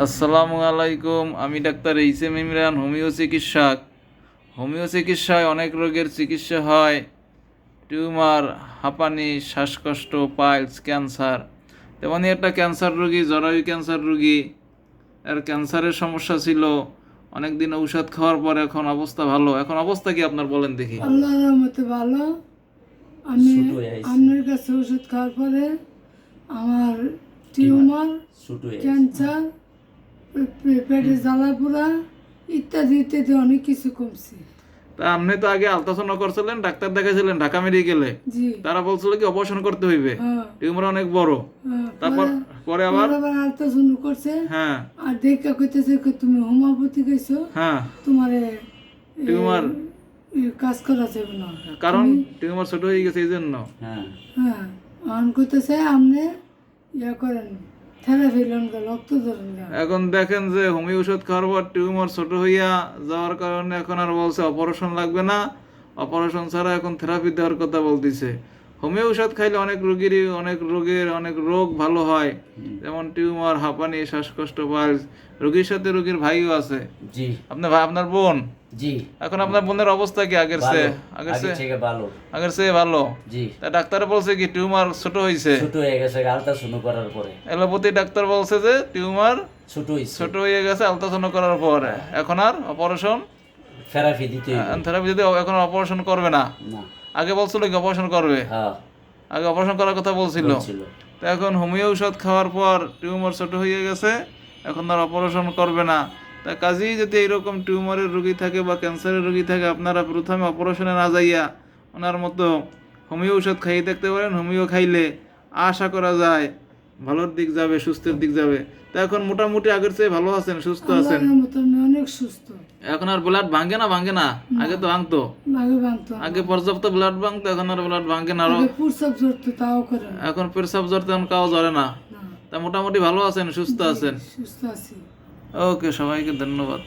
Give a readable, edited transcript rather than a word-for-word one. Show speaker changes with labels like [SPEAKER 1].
[SPEAKER 1] আসসালামু আলাইকুম। আমি ডাক্তার এইচএম ইমরান, হোমিও চিকিৎসক। হোমিও চিকিৎসায় অনেক রোগের চিকিৎসা হয়। টিউমার, হাঁপানি, শ্বাসকষ্ট, পাইলস, ক্যান্সার। তেমনই একটা ক্যান্সার রোগী, জরায়ু ক্যান্সার রোগী, এর ক্যান্সারের সমস্যা ছিল। অনেক দিন ঔষধ খাওয়ার পর এখন অবস্থা ভালো। এখন অবস্থা কি আপনার বলেন দেখি?
[SPEAKER 2] আল্লাহর রহমতে ভালো। আমি আপনার কাছে ওষুধ খাওয়ার পরে আমার টিউমার, ক্যান্সার, পেটে জ্বালা পোড়া ইত্যাদি ইত্যাদি অনেক কিছু কমছে।
[SPEAKER 1] তা আপনি তো আগে আলট্রাসাউন্ড করছিলেন, ডাক্তার দেখাইছিলেন ঢাকা মেডিকেলে।
[SPEAKER 2] জি,
[SPEAKER 1] তারা বলছিল কি অপারেশন করতে হইবে,
[SPEAKER 2] হ্যাঁ,
[SPEAKER 1] টিউমার অনেক বড়।
[SPEAKER 2] হ্যাঁ,
[SPEAKER 1] তারপর পরে আবার
[SPEAKER 2] আলট্রাসাউন্ড করছে।
[SPEAKER 1] হ্যাঁ
[SPEAKER 2] আর দেখা কইতেছে তুমি হোমিওপ্যাথি গেছো,
[SPEAKER 1] হ্যাঁ
[SPEAKER 2] তোমার
[SPEAKER 1] টিউমার
[SPEAKER 2] কাজ করা যাবে না,
[SPEAKER 1] কারণ টিউমার ছোট হয়ে গেছে এই জন্য।
[SPEAKER 2] হ্যাঁ, এখন কইতেছে আপনি ইয়া করেন, থেরাপি লন, রক্ত ধরেন।
[SPEAKER 1] এখন দেখেন যে হোমিও ওষুধ খাওয়ার পর টিউমার ছোট হইয়া যাওয়ার কারণে এখন আর বলছে অপারেশন লাগবে না, অপারেশন ছাড়া এখন থেরাপি দেওয়ার কথা বলতেছে। হোমিও ওষুধ খাইলে অনেক রোগেরই অনেক রোগ ভালো হয়, যেমন টিউমার, হাঁপানি, শ্বাসকষ্ট, পাইলস। রোগীর সাথে রোগীর ভাইও আছে।
[SPEAKER 3] জি,
[SPEAKER 1] আপনার বোন।
[SPEAKER 3] জি,
[SPEAKER 1] এখন আপনার বোনের অবস্থা কি আগের চেয়ে ভালো?
[SPEAKER 3] জি।
[SPEAKER 1] তা ডাক্তার বলছে কি টিউমার ছোট হইছে,
[SPEAKER 3] ছোট হয়ে গেছে আলট্রাসাউন্ড করার পরে।
[SPEAKER 1] এলোপ্যাথি ডাক্তার বলছে যে টিউমার ছোট হয়ে গেছে আলট্রাসাউন্ড করার পরে। এখন আর অপারেশন
[SPEAKER 3] থেরাপি দিতে
[SPEAKER 1] থেরাপি যদি এখন অপারেশন করবে না। আগে বলছিল কি অপারেশন করবে, আগে অপারেশন করার কথা বলছিল। তো এখন হোমিও ঔষধ খাওয়ার পর টিউমার ছোট হয়ে গেছে, এখন আর অপারেশন করবে না। তা কাজেই যদি এইরকম টিউমারের রোগী থাকে বা ক্যান্সারের রোগী থাকে, আপনারা প্রথমে অপারেশনে না যাইয়া ওনার মতো হোমিও ঔষধ খাইয়ে দেখতে পারেন। হোমিও খাইলে আশা করা যায় ভালোর দিক যাবে, সুস্থের দিক যাবে। তা এখন মোটামুটি আগের চেয়ে ভালো আছেন, সুস্থ আছেন?
[SPEAKER 2] অনেক সুস্থ।
[SPEAKER 1] এখন আর ব্লাড ভাঙে না? আগে তো ভাঙতো, আগে পর্যাপ্ত ব্লাড ভাঙতো, এখন আর ব্লাড ভাঙে না। এখন পেশাব জ্বরতে এখন কাউ জ্বরে না। তা মোটামুটি ভালো আছেন, সুস্থ আছেন?
[SPEAKER 2] সুস্থ আছি।
[SPEAKER 1] ওকে, সবাইকে ধন্যবাদ।